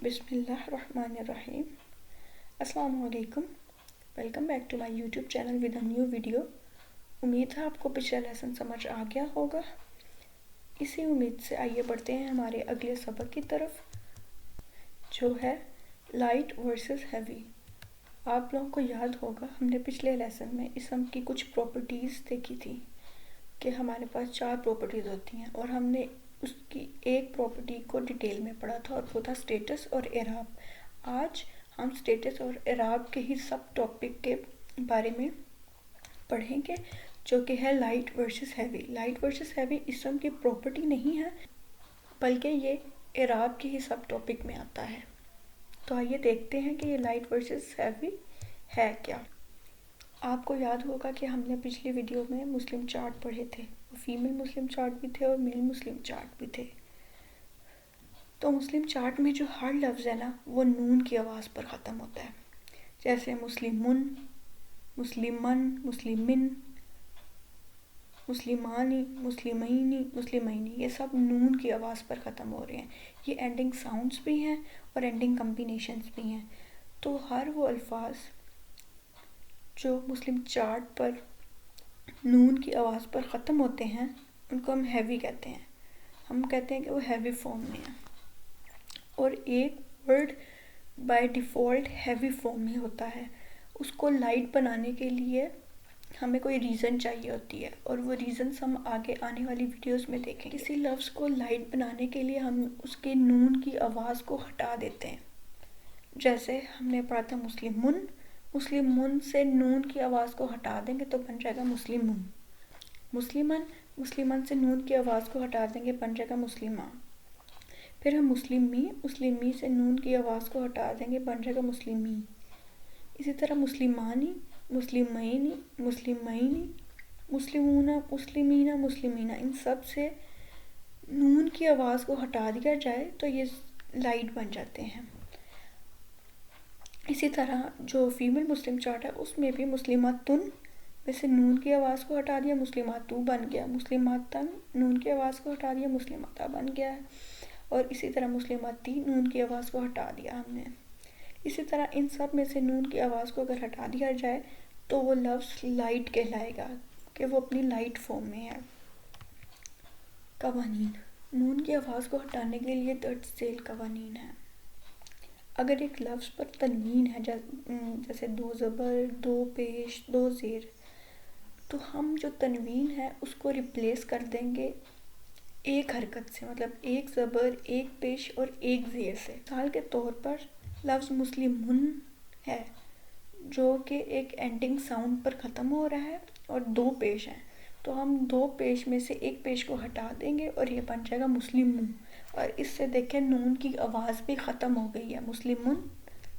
بسم اللہ الرحمن الرحیم. السلام علیکم. Welcome back to my YouTube channel with a new video. امید ہے آپ کو پچھلا لیسن سمجھ آ گیا ہوگا. اسی امید سے آئیے بڑھتے ہیں ہمارے اگلے سبق کی طرف جو ہے لائٹ ورسز ہیوی. آپ لوگوں کو یاد ہوگا ہم نے پچھلے لیسن میں اسم کی کچھ پراپرٹیز دیکھی تھی کہ ہمارے پاس 4 پراپرٹیز ہوتی ہیں اور ہم نے اس کی ایک پراپرٹی کو ڈیٹیل میں پڑھا تھا اور وہ تھا اسٹیٹس اور اعراب. آج ہم اسٹیٹس اور اعراب کے ہی سب ٹاپک کے بارے میں پڑھیں گے جو کہ ہے light versus heavy. Light versus heavy اسم کی پراپرٹی نہیں ہے بلکہ یہ اعراب کے ہی سب ٹاپک میں آتا ہے. تو آئیے دیکھتے ہیں کہ یہ لائٹ ورسز ہیوی ہے کیا. آپ کو یاد ہوگا کہ ہم نے پچھلی ویڈیو میں مسلم چارٹ پڑھے تھے. فیمیل مسلم چارٹ بھی تھے اور میل مسلم چارٹ بھی تھے. تو مسلم چارٹ میں جو ہر لفظ ہے نا وہ نون کی آواز پر ختم ہوتا ہے. جیسے مسلمن، مسلمن، مسلمن، مسلمانی، مسلمینی، مسلمینی، یہ سب نون کی آواز پر ختم ہو رہے ہیں. یہ اینڈنگ ساؤنڈز بھی ہیں اور اینڈنگ کمبینیشنز بھی ہیں. تو ہر وہ الفاظ جو مسلم چارٹ پر نون کی آواز پر ختم ہوتے ہیں ان کو ہم ہیوی کہتے ہیں. ہم کہتے ہیں کہ وہ ہیوی فارم میں ہیں. اور ایک word by default heavy form میں ہوتا ہے. اس کو لائٹ بنانے کے لیے ہمیں کوئی ریزن چاہیے ہوتی ہے اور وہ ریزنز ہم آگے آنے والی ویڈیوز میں دیکھیں. کسی لفظ کو لائٹ بنانے کے لیے ہم اس کے نون کی آواز کو ہٹا دیتے ہیں. جیسے ہم نے پڑھا تھا مسلمن، مسلمن سے نون کی آواز کو ہٹا دیں گے تو بن جائے گا مسلمون. مسلمن، مسلمن سے نون کی آواز کو ہٹا دیں گے بن جائے گا مسلمہ. پھر ہم مسلمی، مسلمی سے نون کی آواز کو ہٹا دیں گے بن جائے گا مسلمی. اسی طرح مسلمانی، مسلمینی، مسلمینی، مسلمونہ، مسلمینہ، مسلمینہ، ان سب سے نون کی آواز کو ہٹا دیا جائے تو یہ لائٹ بن جاتے ہیں. اسی طرح جو فیمیل مسلم چارٹ ہے اس میں بھی مسلماتن میں سے نون کی آواز کو ہٹا دیا مسلماتو بن گیا. مسلماتن نون کی آواز کو ہٹا دیا مسلماتا بن گیا ہے. اور اسی طرح مسلماتی نون کی آواز کو ہٹا دیا ہم نے. اسی طرح ان سب میں سے نون کی آواز کو اگر ہٹا دیا جائے تو وہ لفظ لائٹ کہلائے گا کہ وہ اپنی لائٹ فارم میں ہے. قوانین، نون کی آواز کو ہٹانے کے لیے درج ذیل قوانین ہیں. اگر ایک لفظ پر تنوین ہے جیسے 2 زبر، 2 پیش، 2 زیر، تو ہم جو تنوین ہے اس کو ریپلیس کر دیں گے ایک حرکت سے، مطلب 1 زبر، 1 پیش اور 1 زیر سے. مثال کے طور پر لفظ مسلمن ہے جو کہ ایک اینڈنگ ساؤنڈ پر ختم ہو رہا ہے اور 2 پیش ہیں تو ہم 2 پیش میں سے 1 پیش کو ہٹا دیں گے اور یہ بن جائے گا مسلمون. اور اس سے دیکھیں نون کی آواز بھی ختم ہو گئی ہے مسلمن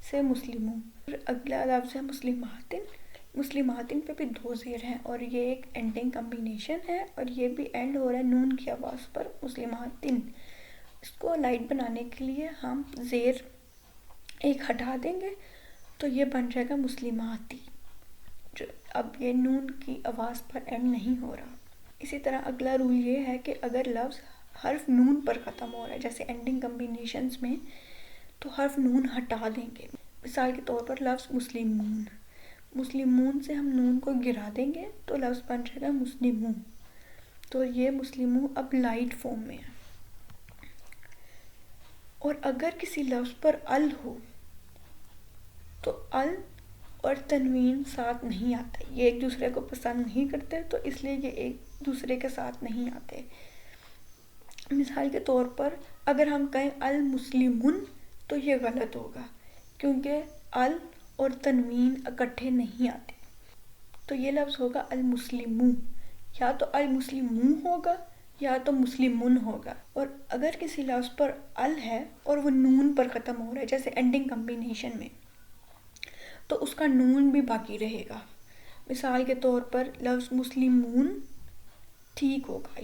سے مسلمون. اگلا لفظ ہے مسلماتن. مسلماتن پہ بھی 2 زیر ہیں اور یہ ایک اینڈنگ کمبینیشن ہے اور یہ بھی اینڈ ہو رہا ہے نون کی آواز پر مسلماتن. اس کو لائٹ بنانے کے لیے ہم زیر ایک ہٹا دیں گے تو یہ بن جائے گا مسلماتی. جو اب یہ نون کی آواز پر اینڈ نہیں ہو رہا. اسی طرح اگلا رول یہ ہے کہ اگر لفظ حرف نون پر ختم ہو رہا ہے جیسے اینڈنگ کمبینیشنز میں تو حرف نون ہٹا دیں گے. مثال کے طور پر لفظ مسلمون، مسلمون سے ہم نون کو گرا دیں گے تو لفظ بن جائے گا مسلمون. تو یہ مسلمون اب لائٹ فارم میں ہے. اور اگر کسی لفظ پر ال ہو تو ال اور تنوین ساتھ نہیں آتے. یہ ایک دوسرے کو پسند نہیں کرتے تو اس لیے یہ ایک دوسرے کے ساتھ نہیں آتے. مثال کے طور پر اگر ہم کہیں المسلمون تو یہ غلط ہوگا کیونکہ ال اور تنوین اکٹھے نہیں آتے. تو یہ لفظ ہوگا المسلمو. یا تو المسلمو ہوگا یا تو مسلمون ہوگا. اور اگر کسی لفظ پر ال ہے اور وہ نون پر ختم ہو رہا ہے جیسے اینڈنگ کمبینیشن میں تو اس کا نون بھی باقی رہے گا. مثال کے طور پر لفظ مسلمون ٹھیک ہوگا،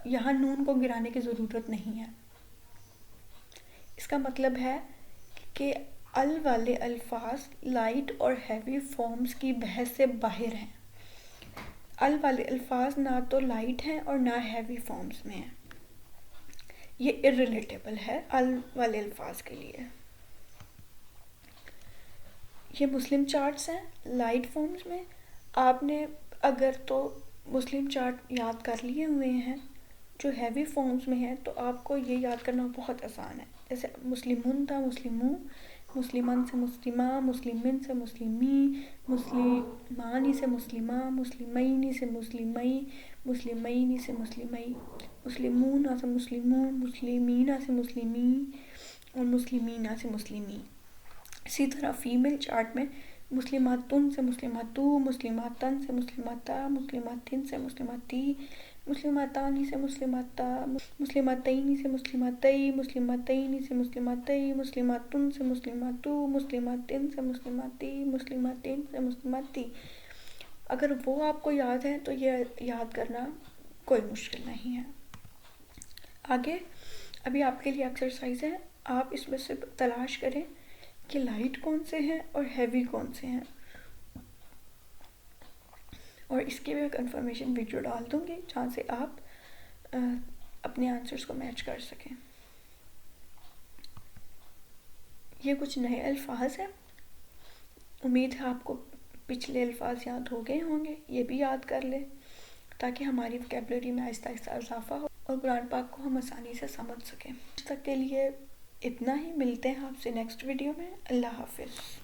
یہاں نون کو گرانے کی ضرورت نہیں ہے. اس کا مطلب ہے کہ ال والے الفاظ لائٹ اور ہیوی فارمز کی بحث سے باہر ہیں. ال والے الفاظ نہ تو لائٹ ہیں اور نہ ہیوی فارمز میں ہیں. یہ irrelatable ہے ال والے الفاظ کے لیے. یہ مسلم چارٹس ہیں لائٹ فارمز میں. آپ نے اگر تو مسلم چارٹ یاد کر لیے ہوئے ہیں جو ہیوی فارمز میں ہیں تو آپ کو یہ یاد کرنا بہت آسان ہے. جیسے مسلمون تھا مسلموں، مسلمان سے مسلمہ، مسلمن سے مسلمی، مسلمانی سے مسلمہ، مسلمینی سے مسلمئی، مسلمینی سے مسلمئی، مسلمون سے مسلمون، مسلمینہ سے مسلمی اور مسلمینہ سے مسلمی. اسی طرح فیمیل چارٹ میں مسلماتن سے مسلماتو، مسلماتن سے مسلماتا، مسلماتن سے مسلماتی، مسلماتانی سے مسلماتا، مسلماتینی سے مسلماتئی، مسلماتینی سے مسلماتئی، مسلماتن سے مسلماتو، مسلماتن سے مسلماتی، مسلماتین سے مسلماتی. اگر وہ آپ کو یاد ہے تو یہ یاد کرنا کوئی مشکل نہیں ہے. آگے ابھی آپ کے لیے ایکسرسائز ہے. آپ اس میں سے تلاش کریں کہ لائٹ کون سے ہیں اور ہیوی کون سے ہیں، اور اس کی بھی کنفرمیشن ویڈیو ڈال دوں گی جہاں سے آپ اپنے آنسرز کو میچ کر سکیں. یہ کچھ نئے الفاظ ہیں، امید ہے آپ کو پچھلے الفاظ یاد ہو گئے ہوں گے. یہ بھی یاد کر لیں تاکہ ہماری وکیبلری میں آہستہ آہستہ اضافہ ہو اور قرآن پاک کو ہم آسانی سے سمجھ سکیں. آج تک کے لیے اتنا ہی. ملتے ہیں آپ سے نیکسٹ ویڈیو میں. اللہ حافظ.